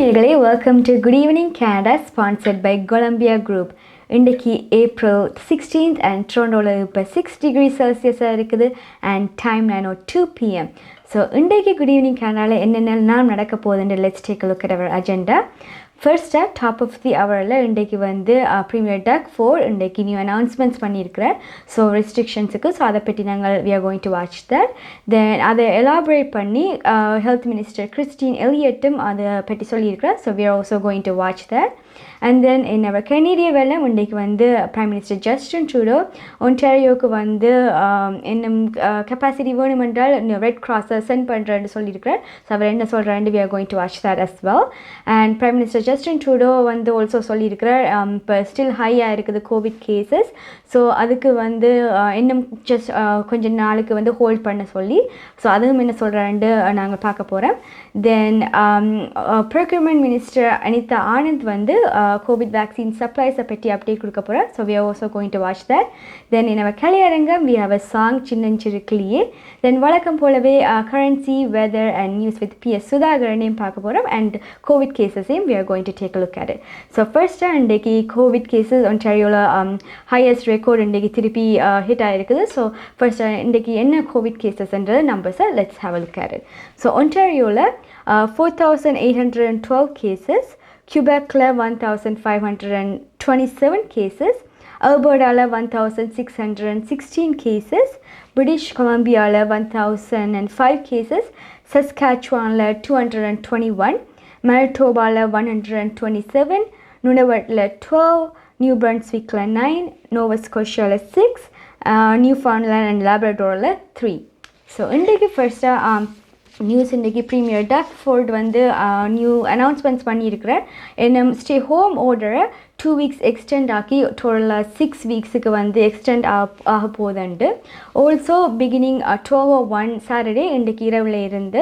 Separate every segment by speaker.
Speaker 1: நேயர்களே, welcome to Good Evening Canada sponsored by Golumbia Group. இன்றைக்கி April 16th and Torontoல இப்போ 6 degrees Celsius இருக்குது and time 9:02 p.m. So இன்றைக்கி Good Evening Canadaல என்னென்னலாம் நடக்க போகுதுன்னு let's take a look at our agenda. First at top of the hourல இன்றைக்கி வந்து Premier Doug Ford இன்றைக்கி நியூ அனௌன்ஸ்மெண்ட்ஸ் பண்ணியிருக்கிறார். ஸோ ரெஸ்ட்ரிக்ஷன்ஸுக்கு ஸோ அதை பற்றி நாங்கள் we are going to watch that. Then அதை எலாபரேட் பண்ணி ஹெல்த் மினிஸ்டர் கிறிஸ்டின் எலியட்டும் அதை பற்றி சொல்லியிருக்கிறார். So we are also going to watch that. And then in our Canadian வெல்லம் இன்றைக்கு வந்து Prime Minister Justin Trudeau ஒன்டாரியோவுக்கு வந்து இன்னும் கெப்பாசிட்டி வேணுமென்றால் ரெட் கிராஸை சென்ட் பண்ணுறேன்னு சொல்லியிருக்கிறார். ஸோ அவர் என்ன சொல்கிறாரு we are going to watch that as well. And Prime Minister Justin Trudeau வந்து ஆல்சோ சொல்லியிருக்கிறார் இப்போ ஸ்டில் ஹையாக இருக்குது கோவிட் கேசஸ். ஸோ அதுக்கு வந்து இன்னும் ஜஸ்ட் கொஞ்ச நாளுக்கு வந்து ஹோல்ட் பண்ண சொல்லி ஸோ அதுவும் என்ன சொல்கிறாண்டு நாங்கள் பார்க்க போகிறோம். தென் ப்ரொக்யூர்மெண்ட் மினிஸ்டர் அனிதா ஆனந்த் வந்து COVID vaccine supplies பற்றி அப்டேட் கொடுக்க போகிறோம். So we are also going to watch that. Then in our கலையரங்கம் we have a song சின்னஞ்சிறுக்கிளியே. Then வழக்கம் போலவே currency, weather and news with Ps.ச சுதாகரனையும் பார்க்க போகிறோம் and COVID cases-ஐயும் we are going to take a look at it. So first இன்றைக்கி COVID cases ஒன்டாரியோவில் highest record இன்றைக்கி திருப்பி hit ஆகிருக்குது. So first இன்றைக்கி என்ன COVID cases-ன்ற நம்பர்ஸை let's have a look at it. So ஒன்டாரியோவில் 4,812 cases, Quebecல 1,527 cases, Albertaல 1,616 cases, British Columbiaல 1,005 cases, Saskatchewanல 221, Manitobaல 127, Nunavutல 12, New Brunswickல 9, Nova Scotiaல 6, Newfoundland and Labradorல 3. So இன்றைக்கு ஃபர்ஸ்ட்டாக நியூஸ் இன்றைக்கி ப்ரீமியர் டக் ஃபோர்ட் வந்து நியூ அனௌன்ஸ்மெண்ட்ஸ் பண்ணியிருக்கிறார். என்ன ஸ்டே ஹோம் ஆர்டரை 2 weeks எக்ஸ்டெண்ட் ஆக்கி டோட்டலாக 6 weeksக்கு வந்து எக்ஸ்டெண்ட் ஆக போகுதுண்டு. ஆல்சோ பிகினிங் 12:01 சாட்டர்டே இன்றைக்கு இரவில் இருந்து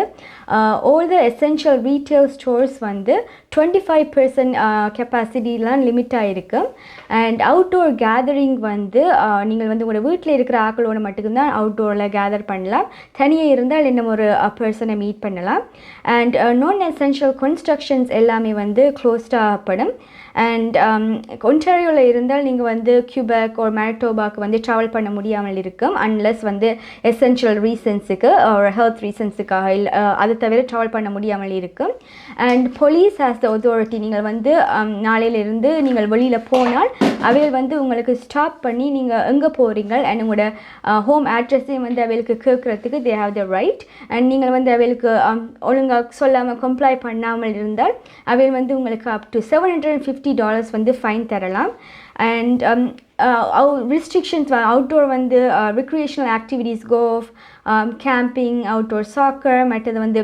Speaker 1: all the essential retail stores வந்து 25% கெப்பாசிட்டிலாம் லிமிட் ஆகிருக்கு. அண்ட் அவுட்டோர் கேதரிங் வந்து நீங்கள் வந்து உங்களோட வீட்டில் இருக்கிற ஆக்களோட மட்டும்தான் அவுட்டோரில் கேதர் பண்ணலாம். தனியாக இருந்தால் இன்னும் ஒரு பர்சனை மீட் பண்ணலாம். அண்ட் நான் எசென்ஷியல் கன்ஸ்ட்ரக்ஷன்ஸ் எல்லாமே வந்து க்ளோஸ்டாகப்படும். அண்ட் ஒன்டாரியோவில் இருந்தால் நீங்கள் வந்து கியூபெக் ஒரு மேனிடோபாக்கு வந்து ட்ராவல் பண்ண முடியாமல் இருக்கும் அன்லெஸ் வந்து எசென்ஷியல் ரீசன்ஸுக்கு ஒரு ஹெல்த் ரீசன்ஸுக்காக அதை தவிர ட்ராவல் பண்ண முடியாமல் இருக்கும். And police as the authority நீங்கள் வந்து நாளையிலிருந்து நீங்கள் வெளியில் போனால் அவைகள் வந்து உங்களுக்கு ஸ்டாப் பண்ணி நீங்கள் எங்கே போகிறீங்க அண்ட் உங்களோட ஹோம் அட்ரஸையும் வந்து அவைகளுக்கு கேட்குறதுக்கு they have the right. And நீங்கள் வந்து அவைகளுக்கு ஒழுங்காக சொல்லாமல் கம்ப்ளை பண்ணாமல் இருந்தால் அவைகள் வந்து உங்களுக்கு அப் டு $750 வந்து ஃபைன் தரலாம். அண்ட் ரெஸ்ட்ரிக்ஷன்ஸ் அவுட்டோர் வந்து recreational activities golf, camping, outdoor soccer மற்றது வந்து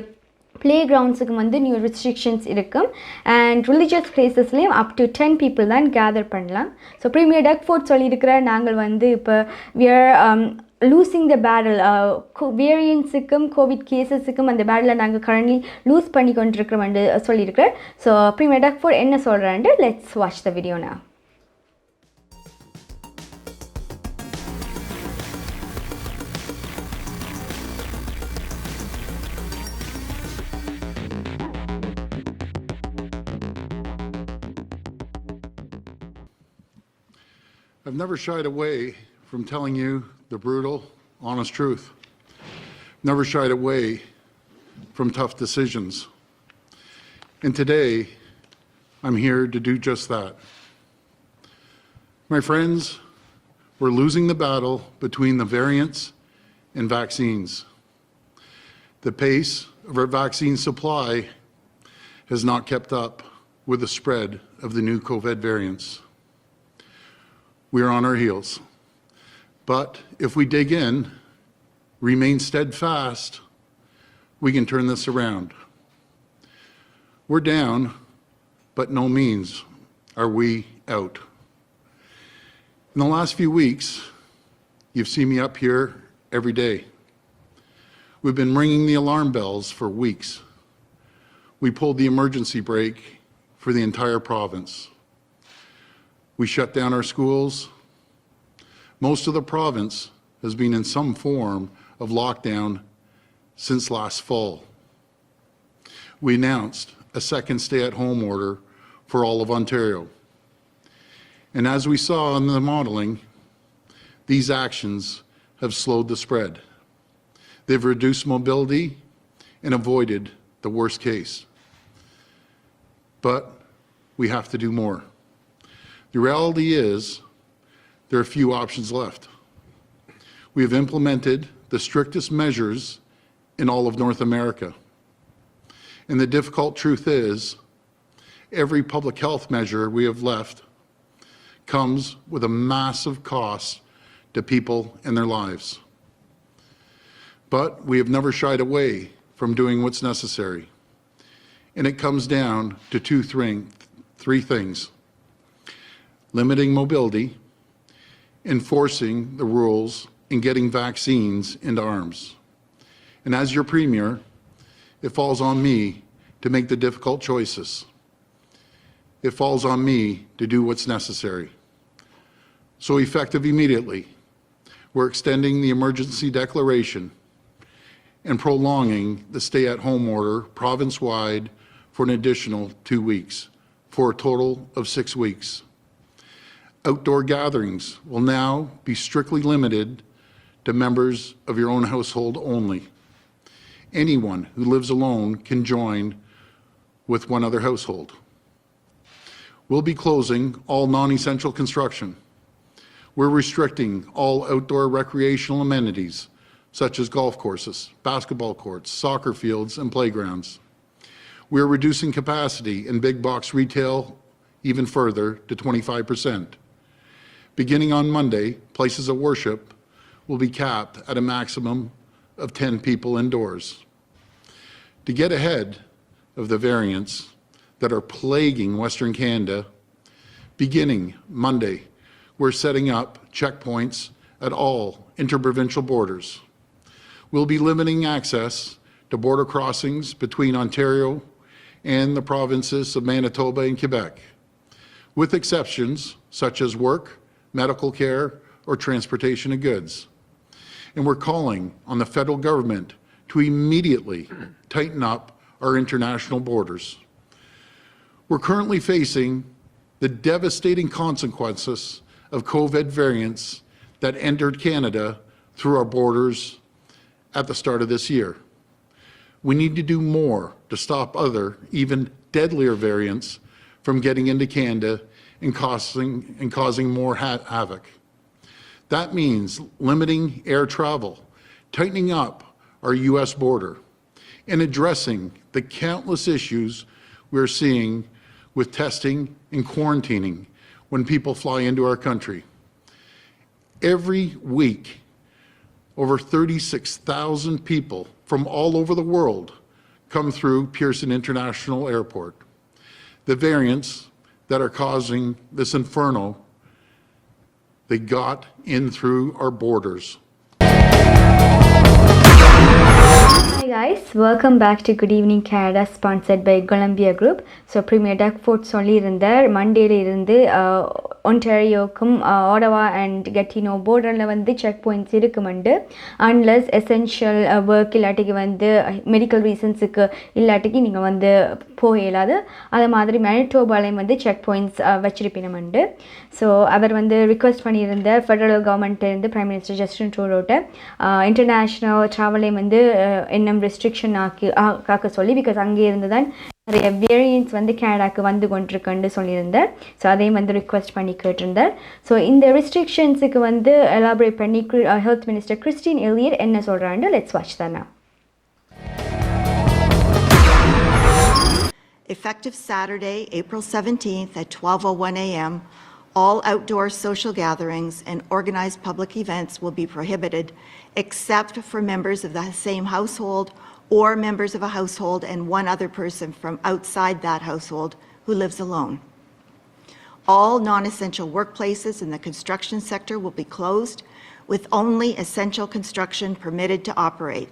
Speaker 1: ப்ளே கிரவுண்ட்ஸுக்கு வந்து நியூ ரெஸ்ட்ரிக்ஷன்ஸ் இருக்கும். அண்ட் ரிலீஜியஸ் பிளேசஸ்லேயும் அப் டு 10 people தான் கேதர் பண்ணலாம். ஸோ ப்ரீமியர் டக் ஃபோர்ட் சொல்லியிருக்கிற நாங்கள் வந்து இப்போ லூசிங் த பேட்டில் வேரியன்ஸுக்கும் கோவிட் கேசஸுக்கும் அந்த பேட்டில் நாங்கள் கரண்ட்லி லூஸ் பண்ணி கொண்டிருக்கிறோம்னு சொல்லியிருக்கிறேன். ஸோ ப்ரீமியர் டக் ஃபோர்ட் என்ன சொல்கிறான்ட்டு let's watch the video now.
Speaker 2: I've never shied away from telling you the brutal, honest truth. Never shied away from tough decisions. And today, I'm here to do just that. My friends, we're losing the battle between the variants and vaccines. The pace of our vaccine supply has not kept up with the spread of the new COVID variants. We are on our heels. But if we dig in, remain steadfast, we can turn this around. We're down, but no means are we out. In the last few weeks, you've seen me up here every day. We've been ringing the alarm bells for weeks. We pulled the emergency brake for the entire province. We shut down our schools. Most of the province has been in some form of lockdown since last fall. We announced a second stay-at-home order for all of Ontario. And as we saw in the modeling, these actions have slowed the spread. They've reduced mobility and avoided the worst case. But we have to do more. The reality is there are few options left. We have implemented the strictest measures in all of North America. And the difficult truth is, every public health measure we have left comes with a massive cost to people and their lives. But we have never shied away from doing what's necessary. And it comes down to three things: limiting mobility, enforcing the rules, and getting vaccines into arms. And as your Premier, it falls on me to make the difficult choices. It falls on me to do what's necessary. So effective immediately, we're extending the emergency declaration and prolonging the stay-at-home order province-wide for an additional 2 weeks, for a total of 6 weeks. Outdoor gatherings will now be strictly limited to members of your own household only. Anyone who lives alone can join with one other household. We'll be closing all non-essential construction. We're restricting all outdoor recreational amenities, such as golf courses, basketball courts, soccer fields, and playgrounds. We're reducing capacity in big box retail even further to 25%. Beginning on Monday, places of worship will be capped at a maximum of 10 people indoors. To get ahead of the variants that are plaguing Western Canada, beginning Monday, we're setting up checkpoints at all interprovincial borders. We'll be limiting access to border crossings between Ontario and the provinces of Manitoba and Quebec, with exceptions such as work, medical care, or transportation of goods. And we're calling on the federal government to immediately tighten up our international borders. We're currently facing the devastating consequences of COVID variants that entered Canada through our borders at the start of this year. We need to do more to stop other, even deadlier variants from getting into Canada and causing more havoc. That means limiting air travel, tightening up our U.S. border, and addressing the countless issues we're seeing with testing and quarantining when people fly into our country. Every week, over 36,000 people from all over the world come through Pearson International Airport. The variants that are causing this inferno, they got in through our borders.
Speaker 1: Hi guys, welcome back to Good Evening Canada, sponsored by Golumbia Group. So Premier Doug Ford சொல்லியிருந்தார் மண்டேல இருந்து ஒன்டாரியோக்கும் ஆடவா and கெட்டினோ போர்டரில் வந்து checkpoints இருக்குமெண்டு, unless essential work இல்லாட்டிக்கு வந்து medical ரீசன்ஸுக்கு இல்லாட்டிக்கு நீங்கள் வந்து போக இயலாது. அது மாதிரி மேனிடோபாலையும் வந்து செக் பாயிண்ட்ஸ் வச்சிருப்பினமெண்டு. ஸோ அவர் வந்து ரிக்வெஸ்ட் பண்ணியிருந்த ஃபெடரல் கவர்மெண்ட்லேருந்து பிரைம் மினிஸ்டர் ஜஸ்டின் ட்ரூடோட்ட இன்டர்நேஷ்னல் ட்ராவலையும் வந்து இன்னும் ரெஸ்ட்ரிக்ஷன் காக்க சொல்லி, பிகாஸ் அங்கே இருந்து தான் நிறைய வேரியன்ட்ஸ் வந்து கனடாக்கு வந்து கொண்டிருக்குன்னு சொல்லியிருந்தார். ஸோ அதையும் வந்து ரிக்வெஸ்ட் பண்ணி கேட்டிருந்தார். ஸோ இந்த ரெஸ்ட்ரிக்ஷன்ஸுக்கு வந்து எலாபரேட் பண்ணி ஹெல்த் மினிஸ்டர் கிறிஸ்டின் எலியட் என்ன சொல்கிறான்னு லெட்ஸ் வாட்ச் தானா.
Speaker 3: Effective Saturday, April 17th at 12:01 a.m., all outdoor social gatherings and organized public events will be prohibited except for members of the same household or members of a household and one other person from outside that household who lives alone. All non-essential workplaces in the construction sector will be closed, with only essential construction permitted to operate.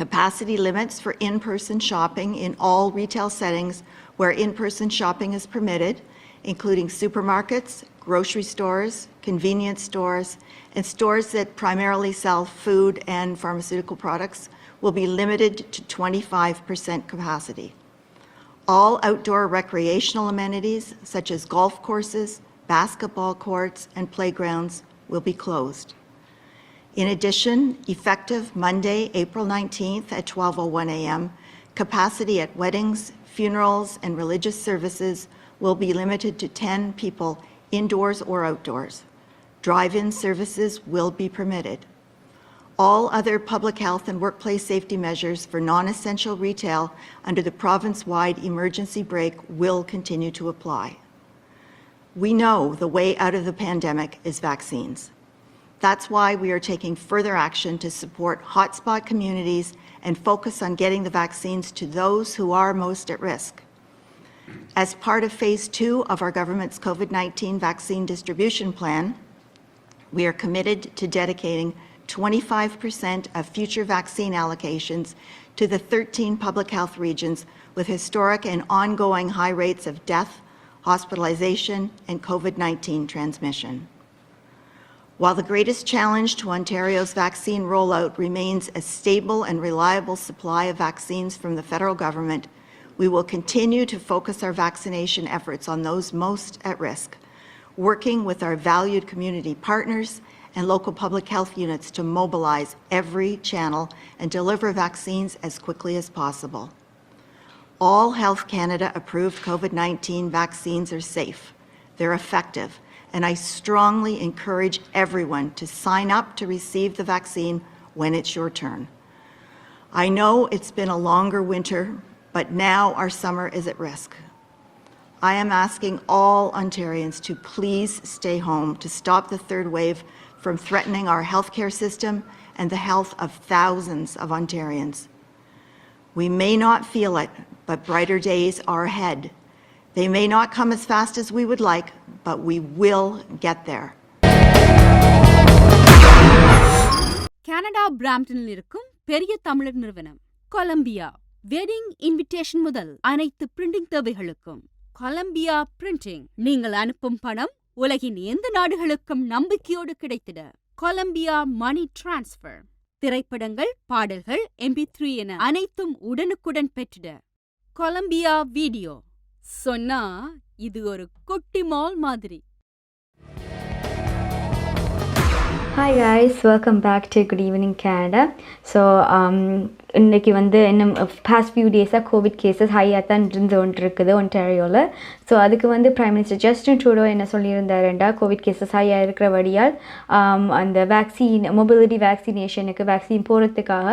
Speaker 3: Capacity limits for in-person shopping in all retail settings where in-person shopping is permitted, including supermarkets, grocery stores, convenience stores, and stores that primarily sell food and pharmaceutical products, will be limited to 25% capacity. All outdoor recreational amenities, such as golf courses, basketball courts, and playgrounds, will be closed. In addition, effective Monday, April 19th at 12:01 a.m., capacity at weddings, funerals, and religious services will be limited to 10 people indoors or outdoors. Drive-in services will be permitted. All other public health and workplace safety measures for non-essential retail under the province-wide emergency brake will continue to apply. We know the way out of the pandemic is vaccines. That's why we are taking further action to support hotspot communities and focus on getting the vaccines to those who are most at risk. As part of Phase 2 of our government's COVID-19 vaccine distribution plan, we are committed to dedicating 25% of future vaccine allocations to the 13 public health regions with historic and ongoing high rates of death, hospitalization, and COVID-19 transmission. While the greatest challenge to Ontario's vaccine rollout remains a stable and reliable supply of vaccines from the federal government, we will continue to focus our vaccination efforts on those most at risk, working with our valued community partners and local public health units to mobilize every channel and deliver vaccines as quickly as possible. All Health Canada approved COVID-19 vaccines are safe, they're effective, and I strongly encourage everyone to sign up to receive the vaccine when it's your turn. I know it's been a longer winter, but now our summer is at risk. I am asking all Ontarians to please stay home to stop the third wave from threatening our healthcare system and the health of thousands of Ontarians. We may not feel it, but brighter days are ahead. They may not come as fast as we would like, but we will get there.
Speaker 4: Canada பிராம்ப்டனில் இருக்கும் பெரிய தமிழர் நிறுவனம் Colombia wedding invitation முதல் அனைத்து printing தேவைகளுக்கும் Colombia printing. நீங்கள் அனுப்பும் பணம் உலகின் எந்த நாடுகளுக்கும் நம்பிக்கையோடு கிடைத்திட கொலம்பியா மணி டிரான்ஸ்ஃபர். திரைப்படங்கள், பாடல்கள், MP3 என அனைத்தும் உடனுக்குடன் பெற்றிட கொலம்பியா வீடியோ. சொன்னா இது ஒரு குட்டி மால் மாதிரி.
Speaker 1: Hi guys, welcome back to Good Evening Canada. So இன்றைக்கி வந்து இன்னும் பாஸ்ட் ஃபியூ டேஸாக கோவிட் கேசஸ் ஹையாக தான் இருந்து கொண்டு இருக்குது ஒன்டாரியோவில். ஸோ அதுக்கு வந்து பிரைம் மினிஸ்டர் ஜஸ்டின் ட்ரூடோ என்ன சொல்லியிருந்தாருண்டா, கோவிட் கேசஸ் ஹையாக இருக்கிறபடியால் அந்த வேக்சின் மொபிலிட்டி வேக்சினேஷனுக்கு வேக்சின் போகிறதுக்காக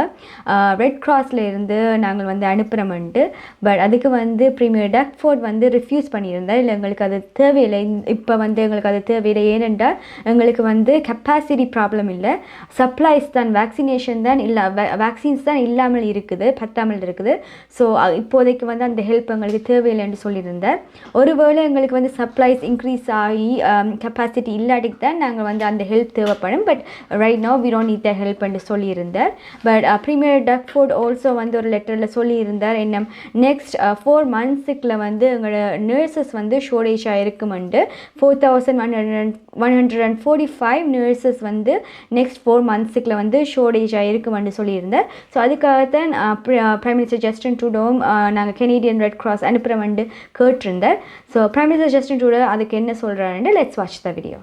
Speaker 1: ரெட் கிராஸில் இருந்து நாங்கள் வந்து அனுப்புகிறோம்ட்டு. பட் அதுக்கு வந்து ப்ரீமியர் டக்ஃபோர்ட் வந்து ரிஃப்யூஸ் பண்ணியிருந்தார். இல்லை எங்களுக்கு அது தேவையில்லை, இப்போ வந்து எங்களுக்கு அது தேவையில்லை, ஏனென்றால் எங்களுக்கு வந்து கெப்பாசிட்டி ப்ராப்ளம் இல்லை, சப்ளைஸ் தான், வேக்சினேஷன் தான் இல்லை, வேக்சின்ஸ் தான் இல்லாமல் இருக்குது, பத்தாமல் இருக்குது. ஸோ இப்போதைக்கு வந்து அந்த ஹெல்ப் எங்களுக்கு தேவையில்லைன்னு சொல்லியிருந்தார். ஒருவேளை எங்களுக்கு வந்து சப்ளைஸ் இன்க்ரீஸ் ஆகி கெப்பாசிட்டி இல்லாட்டிக்கு தான் நாங்கள் வந்து அந்த ஹெல்ப் தேவைப்படும். But right now we don't need the help என்று சொல்லியிருந்தார். பட் ப்ரீமியர் டக்ஃபோர்ட் ஆல்சோ வந்து ஒரு லெட்டரில் சொல்லியிருந்தார், என்ன நெக்ஸ்ட் 4 months வந்து எங்களோட நர்சஸ் வந்து ஷோர்டேஜாக இருக்குமெண்டு. 4145 நர்சஸ் வந்து நெக்ஸ்ட் 4 months வந்து ஷோர்டேஜாக இருக்குமென்று சொல்லியிருந்தார். ஸோ அதுக்காக தான் பிரைம் மினிஸ்டர் ஜஸ்டின் ட்ரூடோவும் நாங்கள் கெனேடியன் ரெட் கிராஸ் அனுப்புகிறோம்னு கேட்டிருந்தார். So prime minister Justin Trudeau அதுக்கு என்ன சொல்கிறாருன்னு let's watch the video.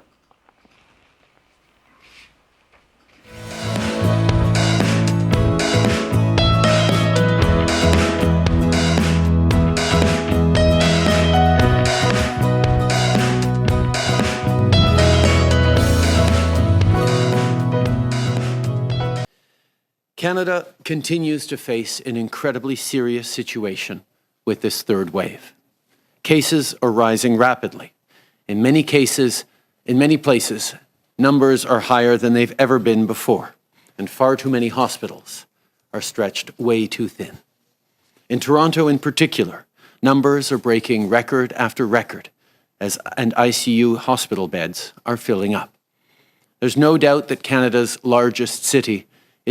Speaker 5: Canada continues to face an incredibly serious situation with this third wave. Cases are rising rapidly. In many places, numbers are higher than they've ever been before, and far too many hospitals are stretched way too thin. In Toronto in particular, numbers are breaking record after record, and ICU hospital beds are filling up. There's no doubt that Canada's largest city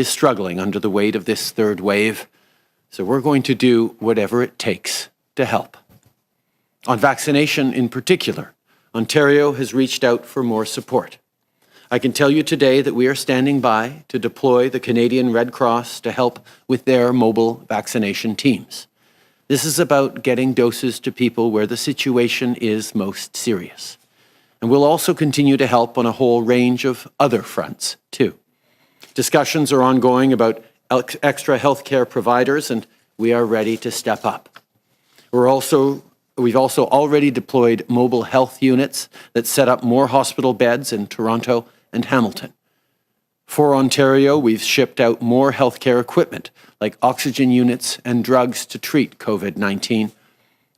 Speaker 5: is struggling under the weight of this third wave, so we're going to do whatever it takes to help. On vaccination in particular, Ontario has reached out for more support. I can tell you today that we are standing by to deploy the Canadian Red Cross to help with their mobile vaccination teams. This is about getting doses to people where the situation is most serious. And we'll also continue to help on a whole range of other fronts, too. Discussions are ongoing about extra healthcare providers, and we are ready to step up. We've also already deployed mobile health units that set up more hospital beds in Toronto and Hamilton. For Ontario, we've shipped out more healthcare equipment, like oxygen units and drugs to treat COVID-19.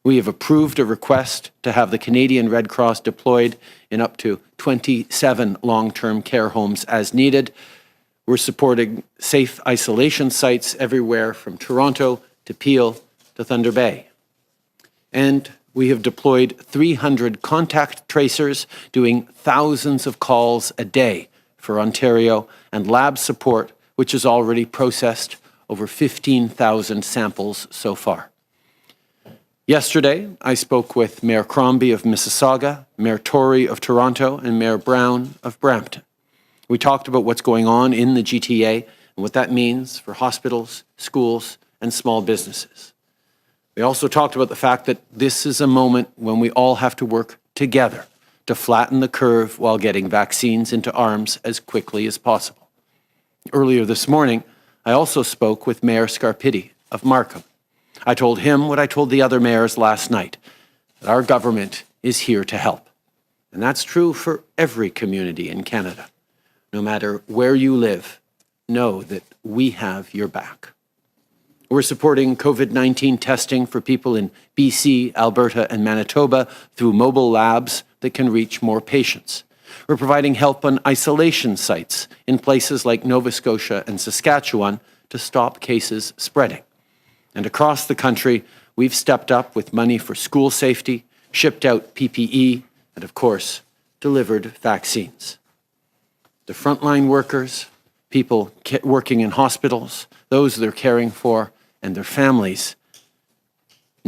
Speaker 5: We have approved a request to have the Canadian Red Cross deployed in up to 27 long-term care homes as needed. We're supporting safe isolation sites everywhere from Toronto to Peel to Thunder Bay. And we have deployed 300 contact tracers doing thousands of calls a day for Ontario, and lab support, which has already processed over 15,000 samples so far. Yesterday, I spoke with Mayor Crombie of Mississauga, Mayor Tory of Toronto, and Mayor Brown of Brampton. We talked about what's going on in the GTA and what that means for hospitals, schools, and small businesses. We also talked about the fact that this is a moment when we all have to work together to flatten the curve while getting vaccines into arms as quickly as possible. Earlier this morning, I also spoke with Mayor Scarpitti of Markham. I told him what I told the other mayors last night, that our government is here to help. And that's true for every community in Canada. No matter where you live, know that we have your back. We're supporting COVID-19 testing for people in BC, Alberta, and Manitoba through mobile labs that can reach more patients. We're providing help on isolation sites in places like Nova Scotia and Saskatchewan to stop cases spreading. And across the country, we've stepped up with money for school safety, shipped out PPE, and of course, delivered vaccines. The frontline workers, people working in hospitals, those they're caring for, and their families,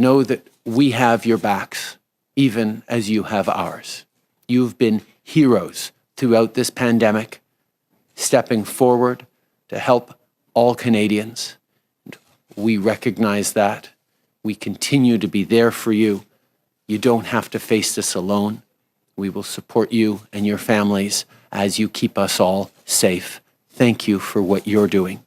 Speaker 5: know that we have your backs, even as you have ours. You've been heroes throughout this pandemic, stepping forward to help all Canadians. We recognize that. We continue to be there for you. You don't have to face this alone. We will support you and your families as you keep us all safe. Thank you for what you're doing.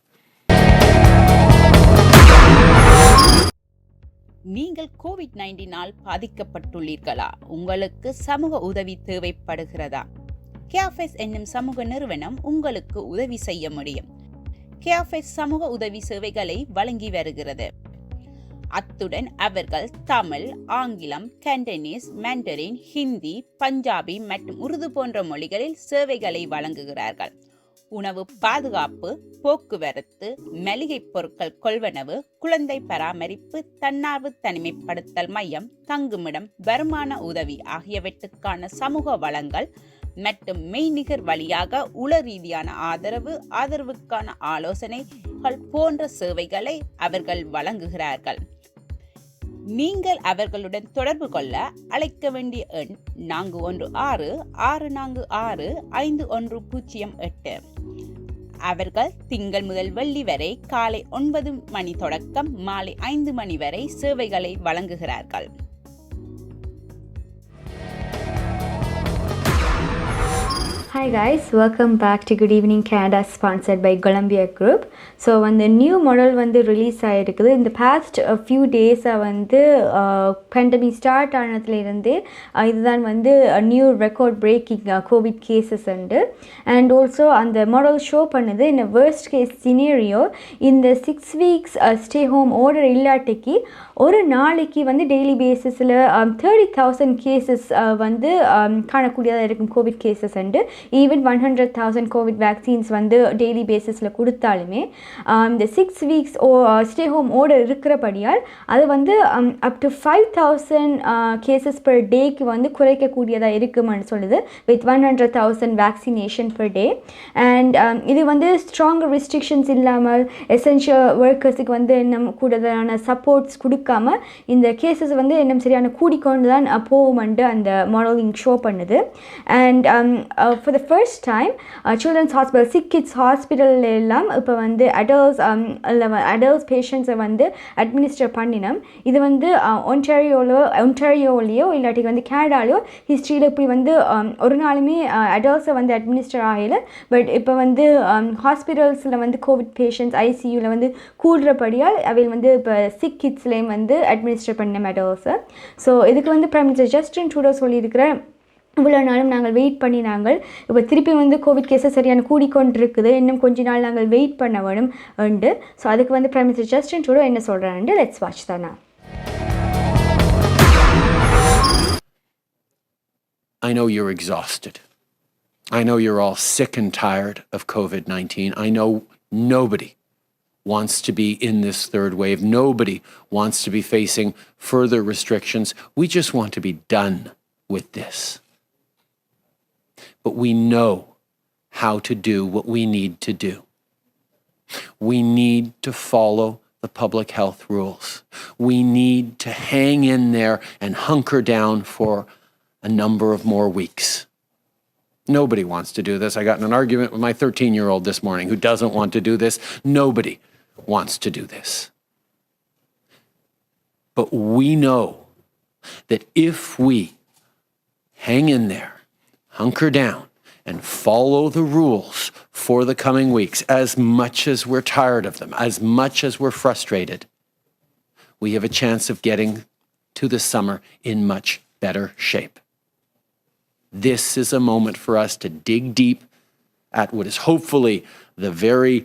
Speaker 6: நீங்கள் COVID-19 பாதிக்கப்பட்டுள்ளீர்களா? உங்களுக்கு சமூக உதவி தேவைப்படுகிறதா? கேஃபெஸ் என்னும் சமூக நிறுவனம் உங்களுக்கு உதவி செய்ய முடியும். கேஃபெஸ் சமூக உதவி சேவைகளை வழங்கி வருகிறது. அத்துடன் அவர்கள் தமிழ், ஆங்கிலம், கண்டனீஸ், மண்டரின், ஹிந்தி, பஞ்சாபி மற்றும் உருது போன்ற மொழிகளில் சேவைகளை வழங்குகிறார்கள். உணவு பாதுகாப்பு, போக்குவரத்து, மளிகை பொருட்கள் கொள்வனவு, குழந்தை பராமரிப்பு, தன்னார்வ தனிமைப்படுத்தல் மையம், தங்குமிடம், வருமான உதவி ஆகியவற்றுக்கான சமூக வளங்கள் மற்றும் மெய்நிகர் வழியாக உள ரீதியான ஆதரவுக்கான ஆலோசனைகள் போன்ற சேவைகளை அவர்கள் வழங்குகிறார்கள். நீங்கள் அவர்களுடன் தொடர்பு கொள்ள அழைக்க வேண்டிய எண் 416-646-5108. அவர்கள் திங்கள் முதல் வெள்ளி வரை காலை 9 மணி தொடக்கம் மாலை 5 மணி வரை சேவைகளை வழங்குகிறார்கள்.
Speaker 1: Hi guys, welcome back to Good Evening Canada, sponsored by Golumbia Group. So the new model release ஆயிருக்குது. In the past few days pandemic start ஆனதுலேருந்து இதுதான் a new record breaking COVID cases and also அந்த model show பண்ணுது in a worst case scenario இந்த 6 weeks stay home order இல்லாட்டிக்கு ஒரு நாளைக்கு daily basisல 30,000 cases காணக்கூடியதாக இருக்கும் COVID cases even 100,000 COVID vaccines daily basisல கொடுத்தாலுமே இந்த 6 weeks stay home order இருக்கிறபடியால் அது up to 5,000 cases per dayக்கு குறைக்கக்கூடியதாக இருக்கும்னு சொல்லுது with 100,000 vaccination per day and இது stronger restrictions இல்லாமல் essential workersக்கு இன்னும் கூடுதலான supports கொடுக்காம இந்த cases இன்னும் சரியான கூடிக்கொண்டு தான் போகும்னு அந்த மாடலிங் ஷோ பண்ணுது and for the first time children's hospital sick kids hospital எல்லாம் இப்போ வந்து adults patients வந்து அட்மினிஸ்டர் பண்ணினோம். இது வந்து ஒன்டாரியோலையோ இல்லாட்டி வந்து கனடாலையோ ஹிஸ்ட்ரியில் இப்படி வந்து ஒரு நாளுமே அடல்ட்ஸை வந்து அட்மினிஸ்டர் ஆகலை. பட் இப்போ வந்து ஹாஸ்பிட்டல்ஸில் வந்து கோவிட் பேஷண்ட்ஸ் ஐசியூவில் வந்து கூடுறபடியால் அவையில் வந்து இப்போ சிக் கிட்ஸ்லேயும் வந்து அட்மினிஸ்டர் பண்ண அடல்ட்ஸை. ஸோ இதுக்கு வந்து பிரைம் மினிஸ்டர் ஜஸ்டின் ட்ரூடோ சொல்லியிருக்கிற இவ்வளோ நாளும் நாங்கள் வெயிட் பண்ணி இப்போ திருப்பி வந்து கோவிட் கேஸை சரியான கூடிக்கொண்டிருக்குது, இன்னும் கொஞ்ச நாள் நாங்கள் வெயிட் பண்ண வேணும் உண்டு. ஸோ அதுக்கு வந்து பிரைம் மினிஸ்டர் ஜஸ்டின் ட்ரூடோ என்ன சொல்கிறான்னு லெட்ஸ் வாட்ச் தானா.
Speaker 5: I know you're exhausted. I know you're all sick and tired of COVID-19. I know nobody wants to be in this third wave. Nobody wants to be facing further restrictions. We just want to be done with this. But we know how to do what we need to do. We need to follow the public health rules. We need to hang in there and hunker down for a number of more weeks. Nobody wants to do this. I got in an argument with my 13-year-old this morning who doesn't want to do this. Nobody wants to do this. But we know that if we hang in there, hunker down, and follow the rules for the coming weeks, as much as we're tired of them, as much as we're frustrated, we have a chance of getting to the summer in much better shape. This is a moment for us to dig deep at what is hopefully the very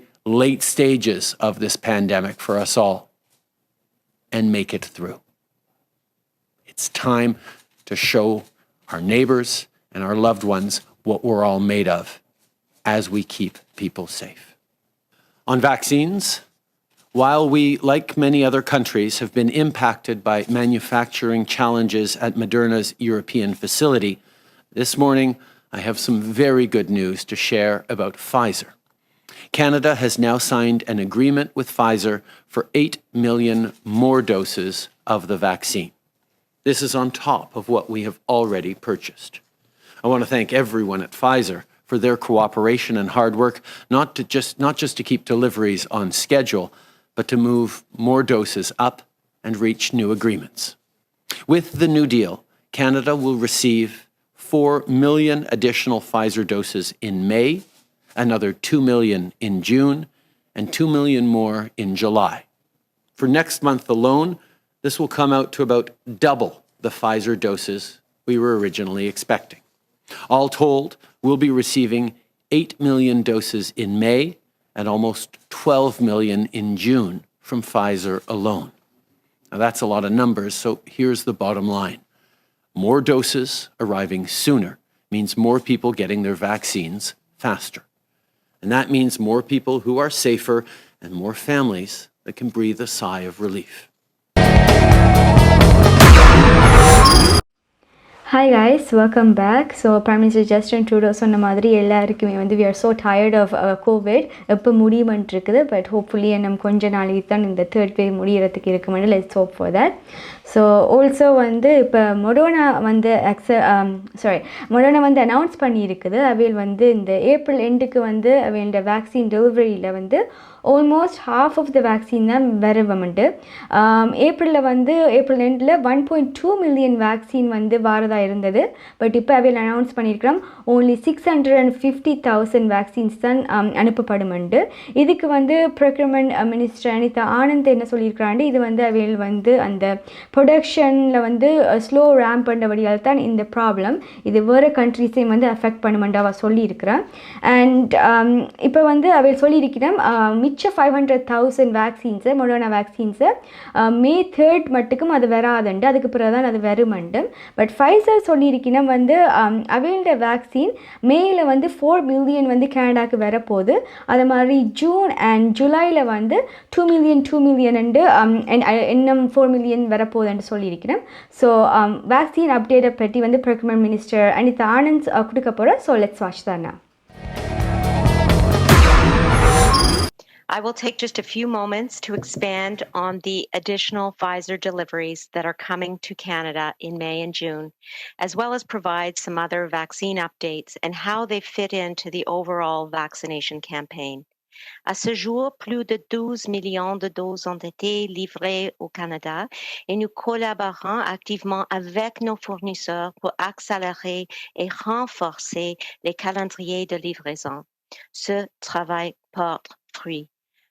Speaker 5: late stages of this pandemic for us all and make it through. It's time to show our neighbors and our loved ones what we're all made of as we keep people safe. On vaccines, while we, like many other countries, have been impacted by manufacturing challenges at Moderna's European facility, this morning I have some very good news to share about Pfizer. Canada has now signed an agreement with Pfizer for 8 million more doses of the vaccine. This is on top of what we have already purchased. I want to thank everyone at Pfizer for their cooperation and hard work, not just to keep deliveries on schedule, but to move more doses up and reach new agreements. With the new deal, Canada will receive 4 million additional Pfizer doses in May, another 2 million in June, and 2 million more in July. For next month alone, this will come out to about double the Pfizer doses we were originally expecting. All told, we'll be receiving 8 million doses in May and almost 12 million in June from Pfizer alone. Now that's a lot of numbers, so here's the bottom line. More doses arriving sooner means more people getting their vaccines faster. And that means more people who are safer and more families that can breathe a sigh of relief.
Speaker 1: Hi guys, welcome back. So Prime Minister Justin Trudeau சொன்ன மாதிரி எல்லாருக்குமே வந்து we are so tired of COVID. எப்போ முடியுமென்று இருக்குது, but hopefully நம்ம கொஞ்ச நாளைக்கு தான் இந்த தேர்ட் வேவ் முடியறதுக்கு இருக்குமென்று let's hope for that. So also வந்து இப்போ மொடோனா வந்து மொடோனா வந்து அனௌன்ஸ் பண்ணியிருக்குது. அவையில் வந்து இந்த ஏப்ரல் எண்டுக்கு வந்து அவையோட வேக்சின் டெலிவரியில் வந்து almost half of the vaccine தான் வருவமெண்டு. ஏப்ரல் எண்டில் 1.2 மில்லியன் வேக்சின் வந்து வாரதாக இருந்தது. பட் இப்போ அவையில் அனௌன்ஸ் பண்ணியிருக்கிறோம் ஓன்லி 650,000 வேக்சின்ஸ் தான் அனுப்பப்படுமெண்டு. இதுக்கு வந்து ப்ரொக்யூர்மெண்ட் மினிஸ்டர் அனிதா ஆனந்த் என்ன சொல்லியிருக்கிறாண்டு, இது வந்து அவையில் வந்து அந்த ப்ரொடக்ஷனில் வந்து ஸ்லோ ரேம்ப் பண்ணபடியால் தான் இந்த ப்ராப்ளம், இது வேறு கண்ட்ரிஸையும் வந்து அஃபெக்ட் பண்ணுமெண்டு அவள் சொல்லியிருக்கிறான். அண்ட் இப்போ வந்து அவையில் சொல்லியிருக்கிறோம் மிச்ச 500,000 வேக்சின்ஸை மொடோனா வேக்சின்ஸை மே 3rd மட்டுக்கும் அது வராதுண்டு, அதுக்கு பிறகு தான் அது வருமண்டு. பட் ஃபைசர் சொல்லியிருக்கணும் வந்து அவையோட வேக்சின் மேயில் வந்து 4 மில்லியன் வந்து கனடாவுக்கு வரப்போகுது. அது மாதிரி ஜூன் அண்ட் ஜூலையில் வந்து 2 மில்லியன் இன்னும் 4 மில்லியன் வரப்போகுதுன்னு சொல்லியிருக்கிறேன். ஸோ வேக்சின் அப்டேட்டை பற்றி வந்து ப்ரொக்யூர்மெண்ட் மினிஸ்டர் அனிதா ஆனந்த் கொடுக்க போகிறோம். ஸோ லெட்ஸ் வாட்ச் தானா.
Speaker 7: I will take just a few moments to expand on the additional Pfizer deliveries that are coming to Canada in May and June, as well as provide some other vaccine updates and how they fit into the overall vaccination campaign. À ce jour, plus de 12 millions de doses ont été livrées au Canada et nous collaborons activement avec nos fournisseurs pour accélérer et renforcer les calendriers de livraison. Ce travail porte fruit.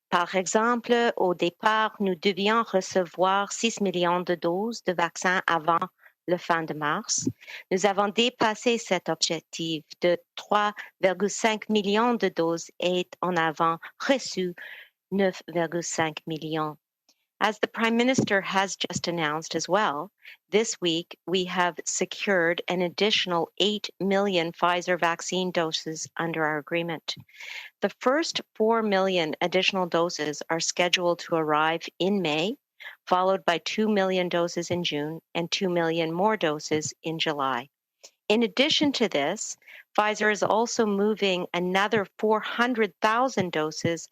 Speaker 7: Par exemple, au départ, nous devions recevoir 6 millions de doses de vaccins avant le fin de mars. Nous avons dépassé cet objectif de 3,5 millions de doses et en avons reçu 9,5 millions. As the Prime Minister has just announced as well, this week we have secured an additional 8 million Pfizer vaccine doses under our agreement. The first 4 million additional doses are scheduled to arrive in May, followed by 2 million doses in June and 2 million more doses in July. In addition to this, Pfizer is also moving another 400,000 doses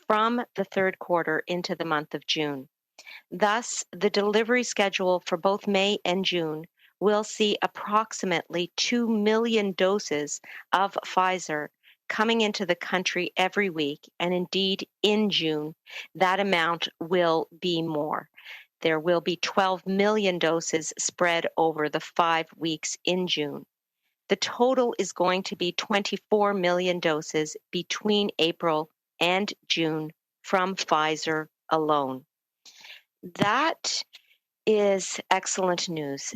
Speaker 7: from the third quarter into the month of June. Thus, the delivery schedule for both May and June will see approximately 2 million doses of Pfizer coming into the country every week, and indeed in June, that amount will be more. There will be 12 million doses spread over the 5 weeks in June. The total is going to be 24 million doses between April and June from Pfizer alone. That is excellent news.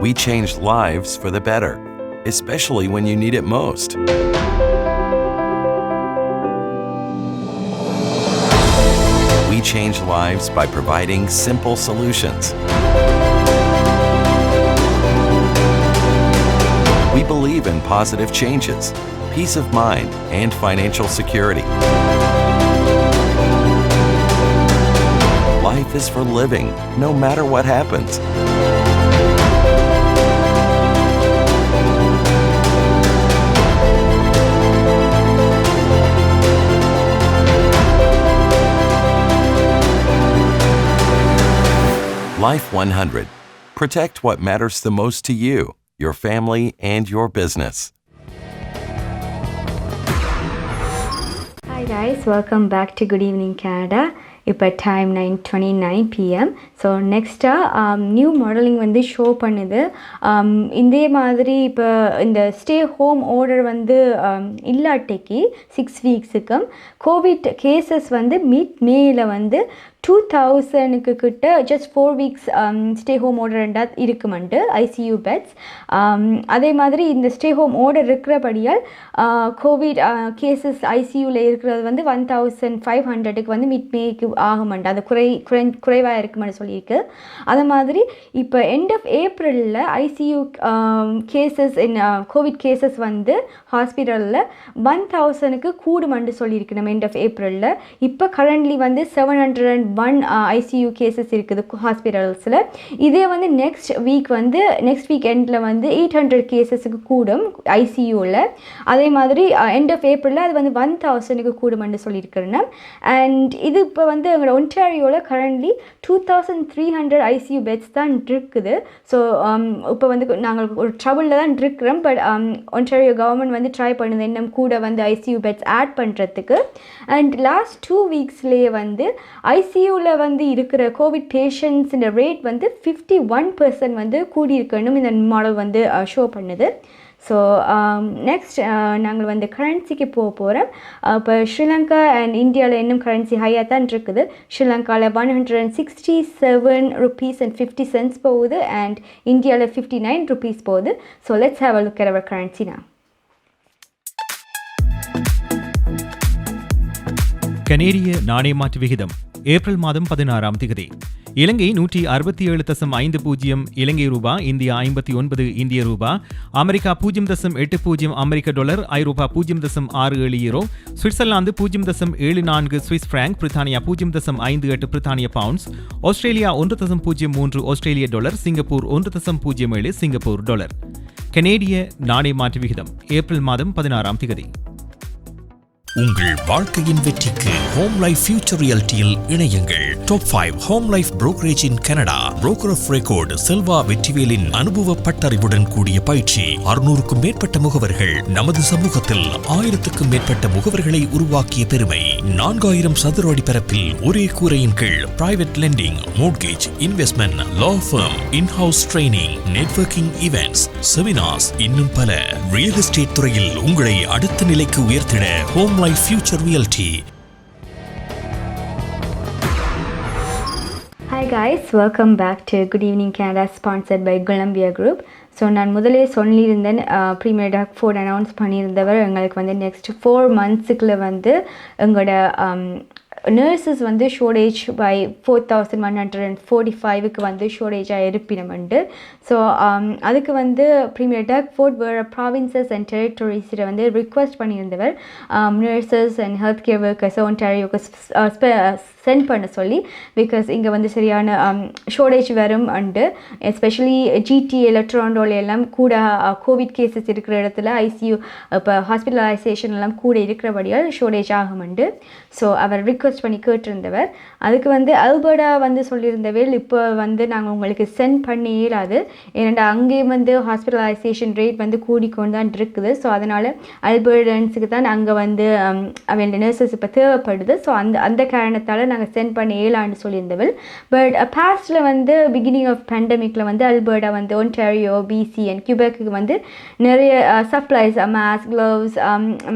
Speaker 8: We change lives for the better, especially when you need it most. We change lives by providing simple solutions. We believe in positive changes, peace of mind, and financial security. Life is for living, no matter what happens. Life 100. Protect what matters the most to you, your family, and your business.
Speaker 1: Hi guys, welcome back to Good Evening Canada. இப்போ time 9:29 PM. So நெக்ஸ்ட்டாக new modelling வந்து ஷோ பண்ணுது. இதே மாதிரி இப்போ இந்த stay home order வந்து இல்லாட்டிக்கு 6 வீக்ஸுக்கும் கோவிட் கேசஸ் வந்து மேயில் வந்து 2000 கிட்ட just 4 weeks stay home order ரெண்டாக இருக்குமெண்டு ஐசியூ பெட்ஸ். அதே மாதிரி இந்த ஸ்டே ஹோம் ஆர்டர் இருக்கிறபடியால் கோவிட் கேசஸ் ஐசியூவில் இருக்கிறது வந்து 1500 வந்து மேக்கு ஆகுமெண்டு, அது குறைவாக இருக்குமென்னு சொல்லியிருக்கு. அது மாதிரி இப்போ எண்ட் ஆஃப் ஏப்ரலில் ஐசியூ கேசஸ் கோவிட் கேசஸ் வந்து ஹாஸ்பிட்டலில் 1000 கூடுமெண்டு சொல்லியிருக்கு நம்ம எண்ட் ஆஃப் ஏப்ரலில். இப்போ கரண்ட்லி வந்து 701 ஐசியூ கேசஸ் இருக்குது ஹாஸ்பிட்டல்ஸில். இதே வந்து நெக்ஸ்ட் வீக் எண்டில் வந்து 800 கேசஸுக்கு கூடும் ஐசியூவில். அதே மாதிரி எண்ட் ஆஃப் ஏப்ரலில் அது வந்து 1000 கூடுமென்று சொல்லியிருக்கிறேன். அண்ட் இது இப்போ வந்து எங்களோட ஒன்டாரியோவில் கரண்ட்லி 2300 ஐசியூ பெட்ஸ் தான் இருக்குது. ஸோ இப்போ வந்து நாங்கள் ஒரு ட்ரபிளில் தான் இருக்கிறோம். பட் ஒன்டாரியோ கவர்மெண்ட் வந்து ட்ரை பண்ணுது இன்னும் கூட வந்து ஐசியூ பெட்ஸ் ஆட் பண்ணுறதுக்கு. அண்ட் லாஸ்ட் 2 வீக்ஸ்லேயே வந்து ஐசியூவில் வந்து இருக்கிற கோவிட் பேஷண்ட்ஸோட ரேட் வந்து 51% வந்து கூடியிருக்கணும் இந்த மாடல் வந்து ஷோ பண்ணுது. ஸோ நெக்ஸ்ட் நாங்கள் வந்து கரன்சிக்கு போகிறோம். இப்போ ஸ்ரீலங்கா அண்ட் இந்தியாவில் இன்னும் கரன்சி ஹையாக தான் இருக்குது. ஸ்ரீலங்காவில் 167 rupees and 50 cents போகுது அண்ட் இந்தியாவில் 59 rupees போகுது. So let's have a look at our currency now.
Speaker 9: கனேடிய நாணய மாற்று விகிதம் ஏப்ரல் மாதம் 16ஆம் தேதி இலங்கை 167.50 இலங்கை ரூபா, இந்தியா 59 இந்திய ரூபா, அமெரிக்கா 0.80 அமெரிக்க டாலர், ஐரோப்பா 0.67 யூரோ, சுவிட்சர்லாந்து 0.74 சுவிஸ் பிராங்க், பிரித்தானியா 0.58 பிரித்தானிய பவுண்ட்ஸ், ஆஸ்திரேலியா 1.03 ஆஸ்திரேலிய டாலர், சிங்கப்பூர் 1.07 சிங்கப்பூர் டாலர். கனேடிய நாணய மாற்று விகிதம் ஏப்ரல் மாதம் 16ஆம் தேதி.
Speaker 10: உங்கள் வாழ்க்கையின் வெற்றிக்கு ஹோம் லைஃப் ஃபியூச்சர் ரியாலிட்டியில் இணையுங்கள். Top 5 home life brokerage in Canada. Broker of record Selva வெற்றிவேலின் அனுபவ பட்டறிவுடன் கூடிய பயிற்சி. 600க்கும் மேற்பட்ட முகவர்கள் நமது சமூகத்தில் 1000க்கும் மேற்பட்ட முகவர்களை உருவாக்கிய பெருமை. 4000 சதுர அடி பரப்பில் ஒரே கூரையின் கீழ் private lending, mortgage, investment, law firm, in house training, networking events, seminars, இன்னும் பல. ரியல் எஸ்டேட் துறையில் உங்களை அடுத்த நிலைக்கு உயர்த்திட home life future reality.
Speaker 1: Hi guys, welcome back to Good Evening Canada, sponsored by Golumbia Group. So நான் முதலே சொல்லியிருந்தேன், ப்ரீமியர் டாக் ஃபோர்ட் அனௌன்ஸ் பண்ணியிருந்தவர் எங்களுக்கு வந்து நெக்ஸ்ட் 4 monthsக்குள்ளே வந்து எங்களோட நர்சஸ் வந்து ஷோர்டேஜ் பை 4145க்கு வந்து ஷோர்டேஜாக இருப்பினமெண்டு. ஸோ அதுக்கு வந்து ப்ரீமியர் டாக் ஃபோர்ட் வேறு ப்ராவின்சஸ் அண்ட் டெரிட்டரிஸில் வந்து ரிக்வெஸ்ட் பண்ணியிருந்தவர் nurses and health care workers ஒன்டாரியோக்கு சென்ட் பண்ண சொல்லி, பிகாஸ் இங்கே வந்து சரியான ஷோர்டேஜ் வரும் அண்டு எஸ்பெஷலி ஜிடிஏல டொரண்டோல எல்லாம் கூட கோவிட் கேசஸ் இருக்கிற இடத்துல ஐசியூ இப்போ ஹாஸ்பிட்டலைசேஷன் எல்லாம் கூட இருக்கிறபடியால் ஷோர்டேஜ் ஆகும்ண்டு. ஸோ அவர் ரிக்வெஸ்ட் பண்ணி கேட்டிருந்தவர். அதுக்கு வந்து அல்பர்டா வந்து சொல்லியிருந்தவர், இப்போ வந்து நாங்கள் உங்களுக்கு சென்ட் பண்ணி இயலாது, ஏன்னா அங்கேயும் வந்து ஹாஸ்பிட்டலைசேஷன் ரேட் வந்து கூடிக்கொண்டு தான் இருக்குது. ஸோ அதனால் அல்பர்டன்ஸுக்கு தான் அங்கே வந்து அவங்களோட நர்சஸ் இப்போ தேவைப்படுது. ஸோ அந்த காரணத்தால் நாங்கள் சென்ட் பண்ண இயலான்னு சொல்லியிருந்தவர். பட் பாஸ்டில் வந்து பிகினிங் ஆஃப் பேண்டமிக்கில் வந்து அல்பர்டா வந்து ஒன்டாரியோ, பிசி அண்ட் கியூபெக்கு வந்து நிறைய சப்ளைஸ், மாஸ்க், க்ளவுஸ்,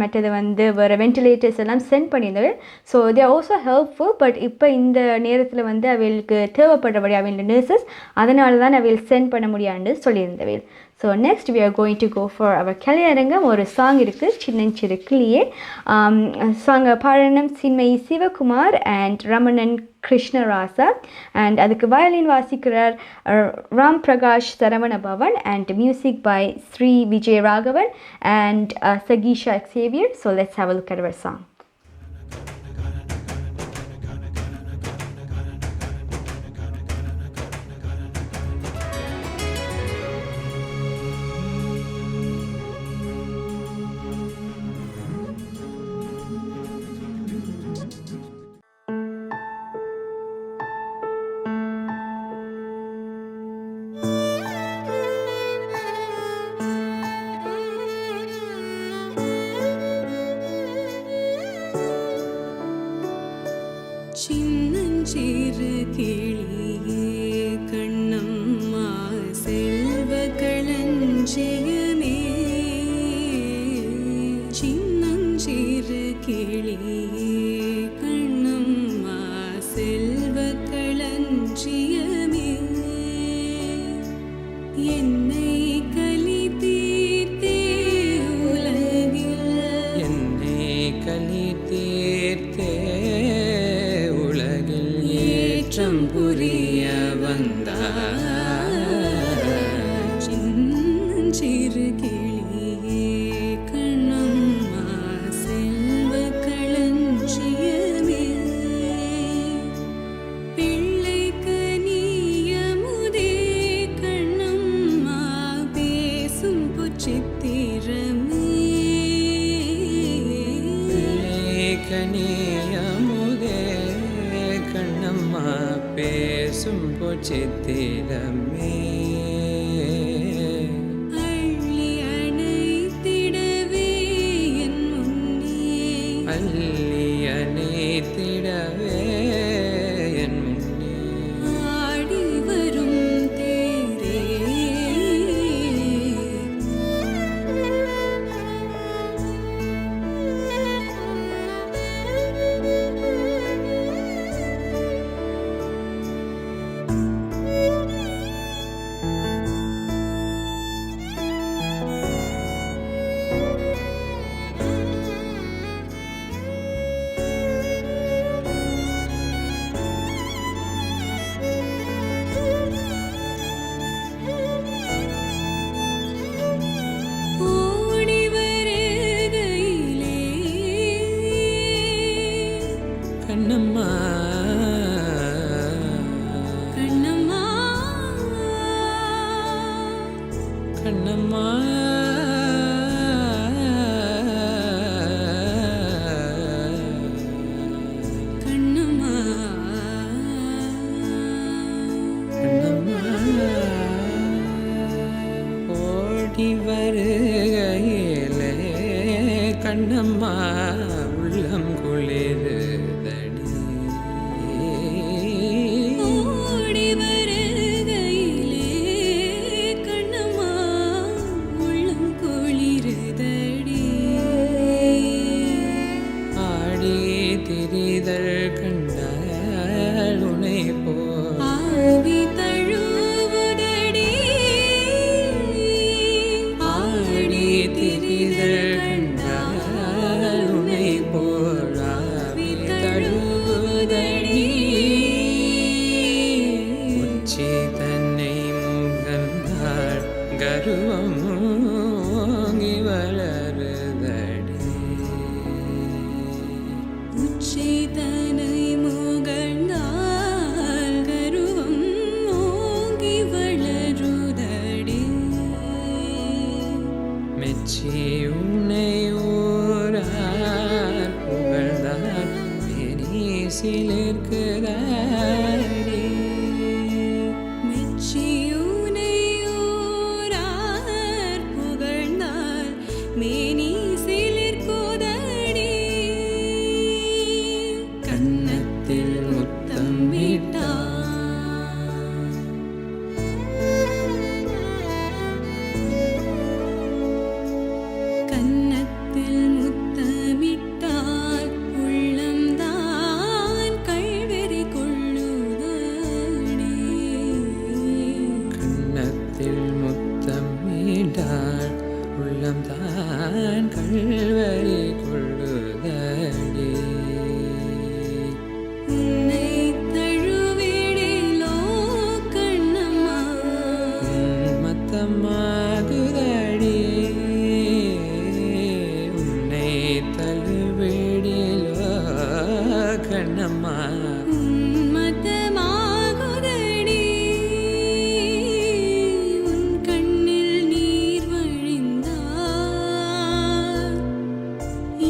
Speaker 1: மற்றது வந்து வேறு வென்டிலேட்டர்ஸ் எல்லாம் சென்ட் பண்ணியிருந்தவர். So they are also helpful. But இப்போ இந்த நேரத்தில் வந்து அவளுக்கு தேவைப்படுறபடி அவங்களோட நர்சஸ், அதனால தான் அவள் சென்ட் பண்ண முடியாதுன்னு சொல்லியிருந்தவள். So next we are going to go for our Kalyanarangam. ஒரு சாங் இருக்குது, சின்னஞ்சிறு கிளியே. சாங் பாடனம் சின்மயி சிவகுமார் அண்ட் ரமணன் கிருஷ்ணராசா. அண்ட் அதுக்கு வயலின் வாசிக்கிறார் Ram Prakash Saravana Bhavan and music by Shri Vijay Raghavan and Sakeesha Xavier. So let's have a look at our song.
Speaker 11: சின்னஞ்சிறு கிளியே கண்ணம்மா செல்வ களஞ்சியமே, சின்னஞ்சிறு கிளியே கண்ணம்மா செல்வ களஞ்சியமே, என்னை கலி தீர்த்தே உலகில், என்னை கலி தீர்த்தே புரிய வந்தார். சின்னஞ்சிறு கிளியே கண்ணம்மா செல்வ களஞ்சியமே, பிள்ளை கனியமுதே கண்ணம்மா பேசும் பொச்சித்திரமே, பிள்ளை கனியமுதே கண்ணம்மா பேசும் பொச்சித்திரமே, அள்ளி அணைத்திடவே என் முன்னே, அள்ளி அணைத்திடவே என் முன்னே, ஆடி வரும் தேரே, கண்ணம்மா கண்ணம்மா கண்ணம்மா ஓடி வருகையிலே கண்ணம்மா உள்ளம் குளிருதடி ஓடி வருகையிலே கண்ணம்மா உள்ளம் குளிருதடி ஆடி திரிதல் கண்டால் உனை போ ஆவி தழுவுதடி ஆடி திரிதல் கண்டால் உனை போல் ஆவி தழுவுதடி உச்சி தன்னை முகந்தாள் கருவம் ஓங்கி வளருதடி உச்சி தன்னை முகந்தாள் கருவம் ஓங்கி வளருதடி மெச்சி உன்னை ஊரார் புகழ்ந்தார் பெரிய சிலிர்க்குதடி மெச்சி உன்னை ஊரார் புகழ்ந்தார் மேனி சிலிர்க்குதடி கன்னத்தில் முத்தம் கன்னத்தில் முத்தமிட்டால் உள்ளம்தான் கள்வெறி கொள்ளுதடி கன்னத்தில் முத்தமிட்டால் உள்ளம்தான் கள்வெறி கொள்ளுதடி உன்னை தழுவிடிலோ கண்ணம்மா மத்தமாகுதடி உன்னை தழுவிடிலோ கண்ணம்மா மத்தமாகுதடி உன் கண்ணில் நீர் வழிந்தால்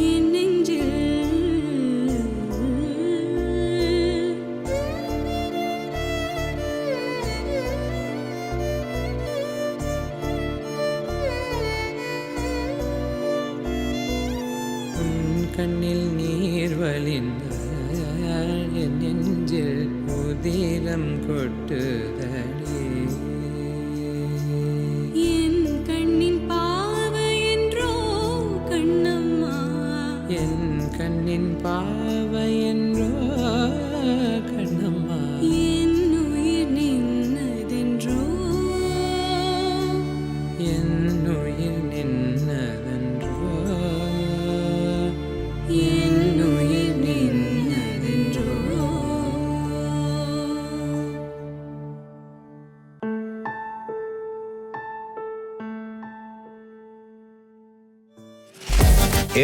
Speaker 11: என் நெஞ்சில் உன் கண்ணில் நீர் வழிந்தால் என் நெஞ்சில் உதிரம் கொட்டுதடி என் கண்ணின் பாவை என்றோ கண்ணம்மா என் கண்ணின் பாவை என்றோ கண்ணம்மா என் உயிர் நின்னதென்றோ என் உயிர் நின்னதென்றோ என் உயிர் நின்னதென்றோ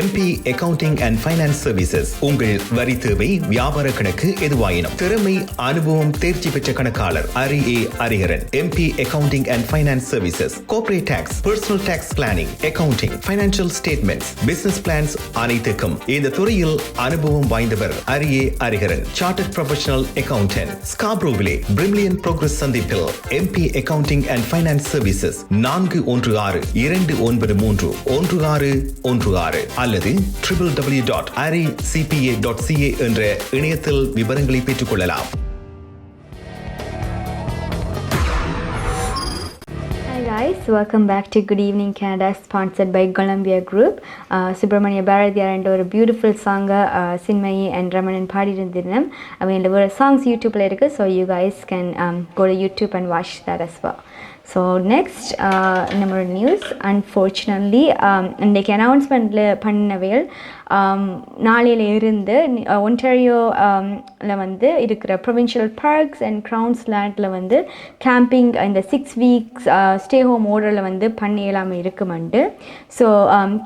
Speaker 12: MP Accounting and Finance Services உங்கள் வரி தேவை வியாபார கணக்கு எதுவாயினும் திறமை அனுபவம் தேர்ச்சி பெற்ற கணக்காளர் அரி Hariharan MP Accounting and Finance Services Corporate Tax Personal Tax Planning Accounting Financial Statements Business Plans அனைத்துக்கும் இந்த துறையில் அனுபவம் வாய்ந்தவர் Hari Hariharan Chartered Professional Accountant ஸ்காப்ரோவிலே பிரிமிலியன் ப்ரோக்ரஸ் சந்திப்பில் MP Accounting and Finance Services 416-293-1616 அல்லது www.aricpa.ca என்ற இணையத்தில் விவரங்களை பெற்றுக் கொள்ளலாம்.
Speaker 1: Hi guys, welcome back to Good Evening Canada, sponsored by Golumbia Group. Subramania Bharatiyar and a beautiful song Sinmayi and Ramanan பாடியிருந்தேன். I mean, there were songs YouTube இருக்கு, so you guys can go to YouTube and watch that as well. So next number news, unfortunately இன்றைக்கு அனௌன்ஸ்மெண்ட்டில் பண்ணினவைகள் நாளையில இருந்து ஒன்டாரியோவில் வந்து இருக்கிற provincial parks and க்ரவுன்ஸ் லேண்டில் வந்து camping இந்த 6 weeks stay home ஆர்டரில் வந்து பண்ண இயலாமல் இருக்குமெண்டு. So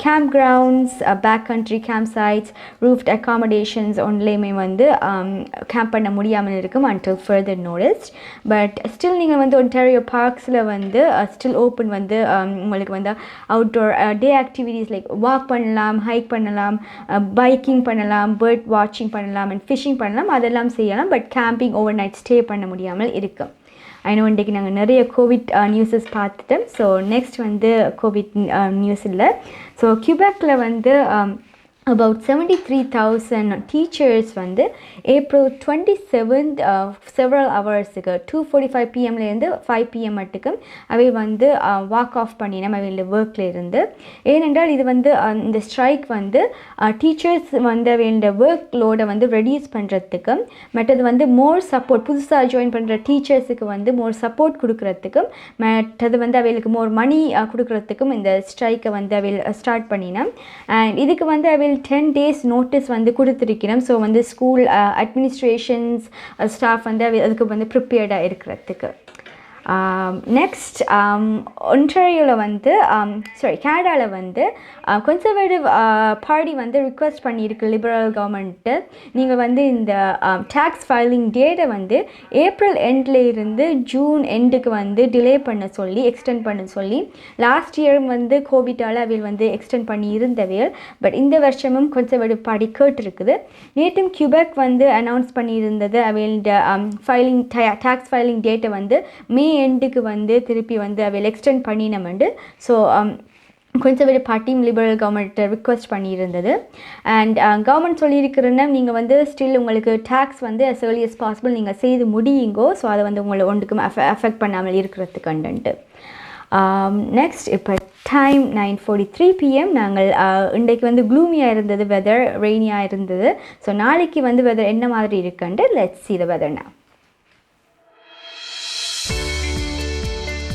Speaker 1: camp grounds, back country camp sites, roofed accommodations ஒன்லேயுமே வந்து கேம்ப் பண்ண முடியாமல் இருக்கும் until further notice. But still நீங்கள் வந்து ஒன்டாரியோ பார்க்ஸில் வந்து ஸ்டில் ஓப்பன் வந்து உங்களுக்கு வந்து outdoor day activities like walk பண்ணலாம், ஹைக் பண்ணலாம், பைக்கிங் பண்ணலாம், பேர்ட் வாட்சிங் பண்ணலாம் அண்ட் ஃபிஷிங் பண்ணலாம், அதெல்லாம் செய்யலாம். But camping over night stay பண்ண முடியாமல் இருக்கும். ஐநோ இன்றைக்கு நாங்கள் நிறைய கோவிட் நியூஸஸ் பார்த்துட்டோம். ஸோ நெக்ஸ்ட் வந்து கோவிட் நியூஸ் இல்லை. ஸோ கியூபெக்கில் வந்து about 73,000 teachers வந்து April 27th several ஹவர்ஸுக்கு 2:45 PM-லேருந்து 5 PM மட்டுக்கும் அவை வந்து வாக் ஆஃப் பண்ணினோம் அவையோட ஒர்க்கில் இருந்து. ஏனென்றால் இது வந்து இந்த ஸ்ட்ரைக் வந்து டீச்சர்ஸ் வந்து அவையோட ஒர்க் லோடை வந்து ரெடியூஸ் பண்ணுறதுக்கும், மற்றது வந்து மோர் சப்போர்ட் புதுசாக ஜாயின் பண்ணுற டீச்சர்ஸுக்கு வந்து மோர் சப்போர்ட் கொடுக்குறதுக்கும், மற்றது வந்து அவைகளுக்கு மோர் மணி கொடுக்குறதுக்கும் இந்த ஸ்ட்ரைக்கை வந்து அவையில் ஸ்டார்ட் பண்ணினோம். அண்ட் இதுக்கு வந்து அவையில் 10 days நோட்டீஸ் வந்து கொடுத்துருக்கிறோம். ஸோ வந்து ஸ்கூல் அட்மினிஸ்ட்ரேஷன்ஸ் ஸ்டாஃப் வந்து அதுக்கு வந்து ப்ரிப்பேர்டாக இருக்கிறதுக்கு. நெக்ஸ்ட் ஒன்டாரியோவில் வந்து கனடாவில் வந்து கன்சர்வேட்டிவ் பார்ட்டி வந்து ரிக்வெஸ்ட் பண்ணியிருக்கு லிபரல் கவர்மெண்ட்டு, நீங்கள் வந்து இந்த டேக்ஸ் ஃபைலிங் டேட்டை வந்து ஏப்ரல் எண்டில் இருந்து ஜூன் எண்டுக்கு வந்து டிலே பண்ண சொல்லி எக்ஸ்டெண்ட் பண்ண சொல்லி. லாஸ்ட் இயர் வந்து கோவிட்டால் அவையில் வந்து எக்ஸ்டெண்ட் பண்ணி இருந்தவையல். பட் இந்த வருஷமும் கன்சர்வேட்டிவ் பார்ட்டி கேட்டிருக்குது. நேற்றும் கியூபெக் வந்து அனௌன்ஸ் பண்ணியிருந்தது அவையோட ஃபைலிங் டேக்ஸ் ஃபைலிங் டேட்டை வந்து மே எண்டுக்கு வந்து திருப்பி வந்து அவையில் எக்ஸ்டெண்ட் பண்ணினோம்ண்டு. ஸோ கன்சர்வேட்டிவ் பார்ட்டியும் லிபரல் கவர்மெண்ட்டை ரிக்வெஸ்ட் பண்ணியிருந்தது. அண்ட் கவர்மெண்ட் சொல்லியிருக்கிறன்னா நீங்கள் வந்து ஸ்டில் உங்களுக்கு டேக்ஸ் வந்து as early as possible நீங்கள் செய்து முடியுங்கோ. ஸோ அதை வந்து உங்களை ஒன்றுக்கும் அஃபெக்ட் பண்ணாமல் இருக்கிறதுக்கு. நெக்ஸ்ட் இப்போ டைம் 9:43 PM. நாங்கள் இன்றைக்கு வந்து க்ளூமியாக இருந்தது, வெதர் ரெய்னியாக இருந்தது. ஸோ நாளைக்கு வந்து வெதர் என்ன மாதிரி இருக்குன்ட்டு let's see the weather now.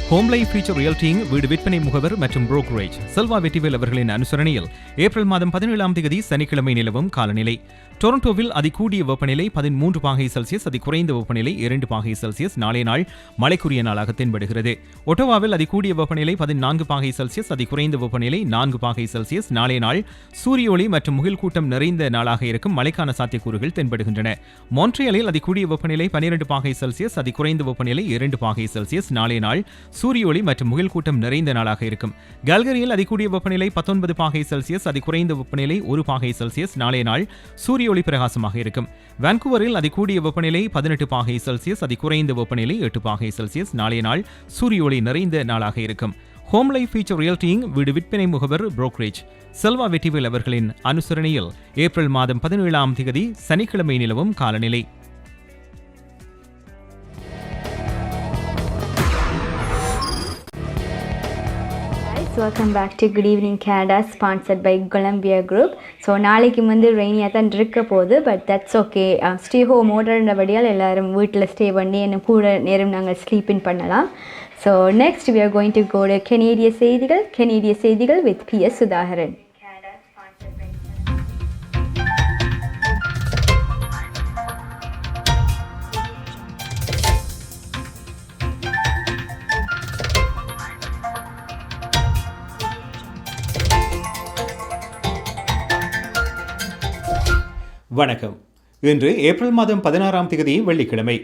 Speaker 9: Home life future realty inc வீடு விற்பனை முகவர் மற்றும் புரோக்கரேஜ் செல்வா வெற்றிவேல் அவர்களின் அனுசரணையில் ஏப்ரல் மாதம் 17ஆம் தேதி சனிக்கிழமை நிலவும் காலநிலை. டொரண்டோவில் அதிகூடிய வெப்பநிலை 13°C, அதிகுறைந்த வெப்பநிலை 2°C. நாளைய நாள் மழைக்குரிய நாளாக தென்படுகிறது. ஒட்டோவாவில் அதிகூடிய வெப்பநிலை 14°C, அதிகுறைந்த வெப்பநிலை 4°C. நாளைய நாள் சூரிய ஒளி மற்றும் முகில் கூட்டம் நிறைந்த நாளாக இருக்கும். மழைக்கான சாத்தியக்கூறுகள் தென்படுகின்றன. மான்ட்ரியாலில் அதிகூடிய வெப்பநிலை 12°C, அதிகுறைந்த வெப்பநிலை 2°C. நாளைய நாள் சூரிய ஒளி மற்றும் முகில் கூட்டம் நிறைந்த நாளாக இருக்கும். கால்கரியில் அதிகூடிய வெப்பநிலை 19°C, அதிகுறைந்த வெப்பநிலை 1°C. நாளைய நாள் சூரிய ஒளி பிரகாசமாக இருக்கும். வான்கூவரில் அதிகூடிய வெப்பநிலை 18°C, அதிகுறைந்த வெப்பநிலை 8°C. நாளைய நாள் சூரிய ஒளி நிறைந்த நாளாக இருக்கும். ஹோம் லைஃப் ஃபியூச்சர் ரியல்டிங் வீடு விற்பனை முகவர் புரோக்கரேஜ் செல்வா வெற்றிவேல் அவர்களின் அனுசரணையில் ஏப்ரல் மாதம் 17ஆம் தேதி சனிக்கிழமை நிலவும் காலநிலை.
Speaker 1: Welcome back to Good Evening Canada, sponsored by Golumbia Group. So நாளைக்கு வந்து ரெய்னியாக தான் இருக்க போகுது. But that's okay. Stay home ஓடுறபடியால் எல்லோரும் வீட்டில் ஸ்டே பண்ணி இன்னும் கூட நேரம் நாங்கள் ஸ்லீப் இன் பண்ணலாம். So next we are going to go to கனேடிய செய்திகள் with Ps. சுதாகரன்.
Speaker 9: வணக்கம். இன்று ஏப்ரல் மாதம் 16ஆம் தேதி வெள்ளிக்கிழமை.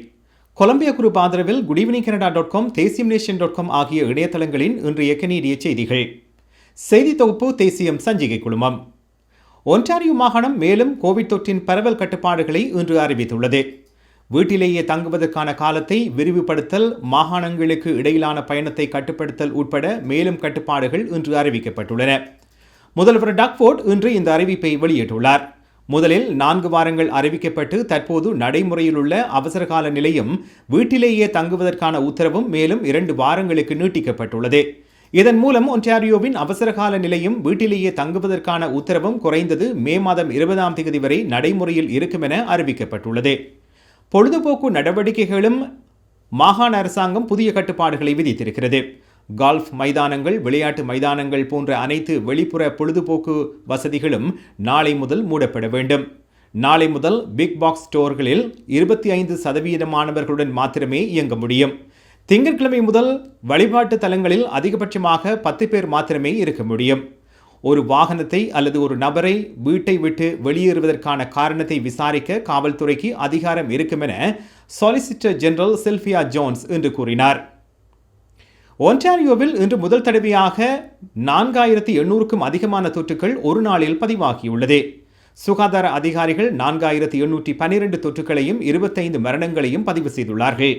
Speaker 9: கொலம்பியா குரூப் ஆதரவில் goodevningcanada.com, தேசியம்நேஷன்.com ஆகிய இணையதளங்களின் இன்றைய கனேடிய செய்திகள். செய்தி தொகுப்பு தேசியம் சஞ்சிகை குழுமம். ஒன்டாரியோ மாகாணம் மேலும் கோவிட் தொற்றின் பரவல் கட்டுப்பாடுகளை இன்று அறிவித்துள்ளது. வீட்டிலேயே தங்குவதற்கான காலத்தை விரிவுபடுத்தல், மாகாணங்களுக்கு இடையிலான பயணத்தை கட்டுப்படுத்தல் உட்பட மேலும் கட்டுப்பாடுகள் இன்று அறிவிக்கப்பட்டுள்ளன. முதல்வர் டக்ஃபோர்ட் இன்று இந்த அறிவிப்பை வெளியிட்டுள்ளார். முதலில் 4 வாரங்கள் அறிவிக்கப்பட்டு தற்போது நடைமுறையில் உள்ள அவசரகால நிலையும் வீட்டிலேயே தங்குவதற்கான உத்தரவும் மேலும் 2 வாரங்களுக்கு நீட்டிக்கப்பட்டுள்ளது. இதன் மூலம் ஒன்டாரியோவின் அவசரகால நிலையும் வீட்டிலேயே தங்குவதற்கான உத்தரவும் குறைந்தது மே மாதம் 20ஆம் தேதி வரை நடைமுறையில் இருக்கும் என அறிவிக்கப்பட்டுள்ளது. பொழுதுபோக்கு நடவடிக்கைகளும் மாகாண அரசாங்கம் புதிய கட்டுப்பாடுகளை விதித்திருக்கிறது. கால்ஃப் மைதானங்கள், விளையாட்டு மைதானங்கள் போன்ற அனைத்து வெளிப்புற பொழுதுபோக்கு வசதிகளும் நாளை முதல் மூடப்பட வேண்டும். நாளை முதல் பிக் பாக்ஸ் ஸ்டோர்களில் 25% மாத்திரமே இயங்க முடியும். திங்கட்கிழமை முதல் வழிபாட்டு தலங்களில் அதிகபட்சமாக 10 பேர் மாத்திரமே இருக்க முடியும். ஒரு வாகனத்தை அல்லது ஒரு நபரை வீட்டை விட்டு வெளியேறுவதற்கான காரணத்தை விசாரிக்க காவல்துறைக்கு அதிகாரம் இருக்கும் என சொலிசிட்டர் ஜெனரல் சில்வியா ஜோன்ஸ் என்று கூறினார். ஒன்டாரியோவில் இன்று முதல் தடவையாக 4800க்கும் அதிகமான தொற்றுகள் ஒரு நாளில் பதிவாகியுள்ளது. சுகாதார அதிகாரிகள் 4812 தொற்றுகளையும் 25 மரணங்களையும் பதிவு செய்துள்ளார்கள்.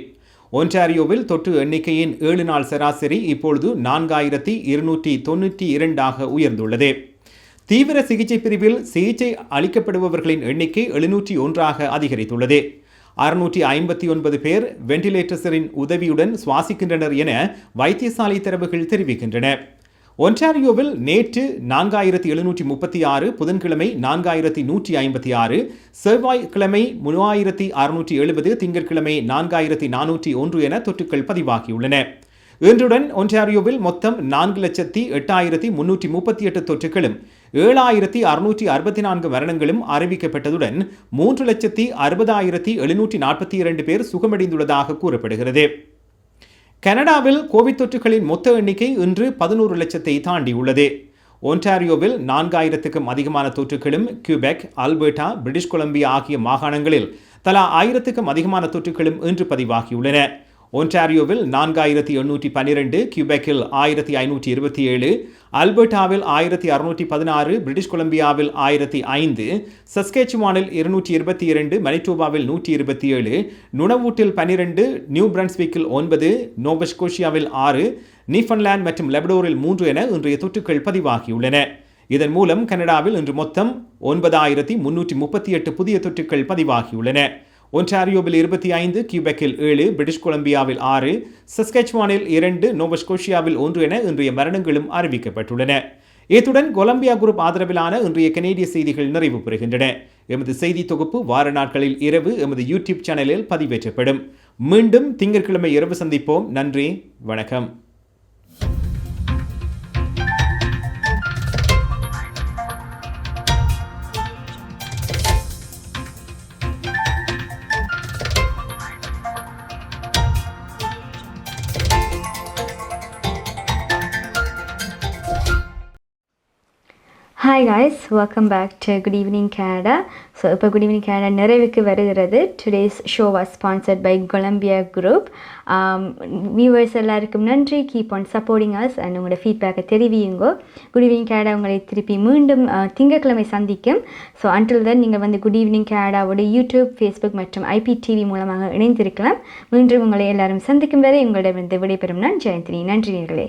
Speaker 9: ஒன்டாரியோவில் தொற்று எண்ணிக்கையின் 7 நாள் சராசரி இப்பொழுது 4292 உயர்ந்துள்ளது. தீவிர சிகிச்சை பிரிவில் சிகிச்சை அளிக்கப்படுபவர்களின் எண்ணிக்கை 701 அதிகரித்துள்ளது. 659 பேர் வெண்டிலேட்டர்ஸின் உதவியுடன் சுவாசிக்கின்றனர் என வைத்தியசாலை தரவுகள் தெரிவிக்கின்றன. ஒன்டாரியோவில் நேற்று 4736, புதன்கிழமை 4156, செவ்வாய்க்கிழமை 3670, திங்கட்கிழமை 4401 என தொற்றுக்கள் பதிவாகியுள்ளன. இன்றுடன் ஒன்டாரியோவில் மொத்தம் 4,08,338 தொற்றுகளும் 7,664 மரணங்களும் அறிவிக்கப்பட்டதுடன் 3,60,742 பேர் சுகமடைந்துள்ளதாக கூறப்படுகிறது. கனடாவில் கோவிட் தொற்றுகளின் மொத்த எண்ணிக்கை இன்று 11 லட்சத்தை தாண்டியுள்ளது. ஒன்டாரியோவில் 4000க்கும் அதிகமான தொற்றுகளும் கியூபெக், அல்பர்டா, பிரிட்டிஷ் கொலம்பியா ஆகிய மாகாணங்களில் தலா 1000க்கும் அதிகமான தொற்றுகளும் இன்று பதிவாகியுள்ளன. ஒன்டாரியோவில் 4812, கியூபெக்கில் 1527, அல்பர்டாவில் 1616, பிரிட்டிஷ் கொலம்பியாவில் 1005, சஸ்கேச்சுவானில் 222, மனிடோபாவில் 127, நுணவூட்டில் 12, நியூ பிரன்ஸ்விக்கில் 9, நோவஸ்கோஷியாவில் 6, நியூஃபன்லாந்து மற்றும் லெபடோரில் 3 என இன்றைய தொற்றுகள் பதிவாகியுள்ளன. இதன் மூலம் கனடாவில் இன்று மொத்தம் 9338 புதிய தொற்றுகள் பதிவாகியுள்ளன. ஒன்டாரியோவில் 25, கியூபெக்கில் 7, பிரிட்டிஷ் கொலம்பியாவில் 6, சஸ்கேச்சுவானில் 2, நோவஸ்கோஷியாவில் 1 என இன்றைய மரணங்களும் அறிவிக்கப்பட்டுள்ளன. இத்துடன் கொலம்பியா குரூப் ஆதரவிலான இன்றைய கனேடிய செய்திகள் நிறைவு பெறுகின்றன. எமது செய்தி தொகுப்பு வார நாட்களில் இரவு எமது யூடியூப் சேனலில் பதிவேற்றப்படும். மீண்டும் திங்கட்கிழமை இரவு சந்திப்போம். நன்றி, வணக்கம்.
Speaker 1: Hi guys, welcome back to Good Evening Canada. So, இப்போ Good Evening Canada நிறைவுக்கு வருகிறது. Today's show was sponsored by Golumbia Group. Viewers எல்லாருக்கும் நன்றி. Keep on supporting us and உங்களோட ஃபீட்பேக்கை தெரிவியுங்க. Good Evening Canada உங்களை திருப்பி மீண்டும் திங்கட்கிழமை சந்திக்கும். ஸோ until then நீங்கள் வந்து Good Evening Canadaவோட யூடியூப், ஃபேஸ்புக் மற்றும் IPTV மூலமாக இணைந்திருக்கலாம். மீண்டும் உங்களை எல்லாரும் சந்திக்கும் வரை உங்களிடமிருந்து விடைபெறும் நான் ஜெயந்தினி. நன்றி நேர்களே.